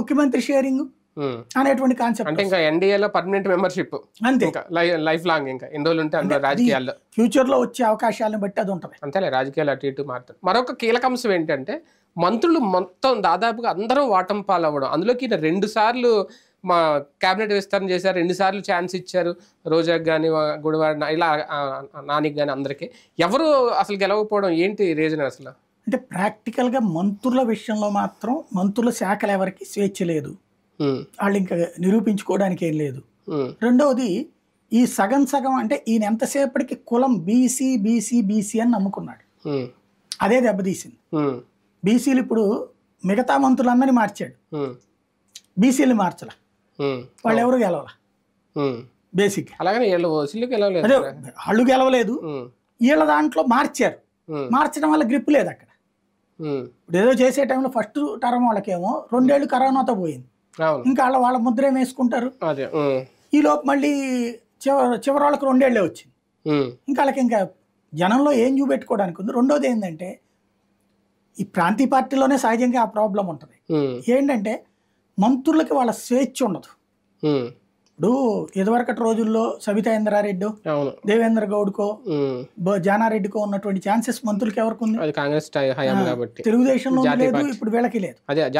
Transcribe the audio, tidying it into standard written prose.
ముఖ్యమంత్రి షేరింగ్ అనేటువంటి కాన్సెప్ట్. అంటే ఇంకా ఎన్డీఏలో పర్మనెంట్ మెంబర్షిప్ అంతే, ఇంకా లైఫ్ లాంగ్, ఇంకా ఎన్ని రోజులు ఉంటే అందులో రాజకీయాల్లో ఫ్యూచర్ లో వచ్చే అవకాశాలను బట్టి అది ఉంటుంది. అంతేలే, రాజకీయాలు అటు ఇటు మారుతారు. మరొక కీలక అంశం ఏంటంటే మంత్రులు మొత్తం దాదాపుగా అందరూ వాటం పాలవ్వడం. అందులోకి 2 సార్లు మా క్యాబినెట్ విస్తరణ చేశారు, 2 సార్లు ఛాన్స్ ఇచ్చారు రోజాకి కానీ గుడివాడ ఇలా నానికి కానీ అందరికీ. ఎవరు అసలు గెలవకపోవడం ఏంటి రీజన్ అసలు? అంటే ప్రాక్టికల్ గా మంత్రుల విషయంలో మాత్రం మంత్రుల శాఖలు ఎవరికి స్వేచ్ఛ లేదు, వాళ్ళు ఇంకా నిరూపించుకోవడానికి ఏం లేదు. రెండవది ఈ సగం సగం అంటే ఈయన ఎంతసేపటికి కులం బీసీ బీసీ బీసీ అని నమ్ముకున్నాడు, అదే దెబ్బతీసింది. బీసీలు ఇప్పుడు మిగతా మంత్రులందరినీ మార్చాడు, బీసీలు మార్చల, వాళ్ళు ఎవరు గెలవాల బేసిక్. అలాగనే అదే వాళ్ళు గెలవలేదు, వీళ్ళ దాంట్లో మార్చారు. మార్చడం వల్ల గ్రిప్ లేదు అక్కడ. ఇప్పుడు ఏదో చేసే టైంలో ఫస్ట్ టర్మ్ వాళ్ళకేమో 2 ఏళ్ళు కరోనాతో పోయింది, ఇంకా వాళ్ళ ముద్ర ఏం వేసుకుంటారు. ఈ లోపు మళ్ళీ చివరి వాళ్ళకి 2 ఏళ్ళే వచ్చింది, ఇంకా వాళ్ళకి ఇంకా జనంలో ఏం చూపెట్టుకోవడానికి ఉంది. రెండోది ఏంటంటే ఈ ప్రాంతీయ పార్టీలోనే సహజంగా ఆ ప్రాబ్లం ఉంటుంది. ఏంటంటే మంత్రులకి వాళ్ళ స్వేచ్ఛ ఉండదు. ఇప్పుడు ఇదివరకటి రోజుల్లో సబితా ఇంద్రారెడ్డి, దేవేంద్ర గౌడ్కో, జానారెడ్డికో ఉన్నటువంటి ఛాన్సెస్ మంత్రులకి ఎవరికి ఉంది? కాంగ్రెస్, తెలుగుదేశంలో లేదు, ఇప్పుడు వీళ్ళకి లేదు.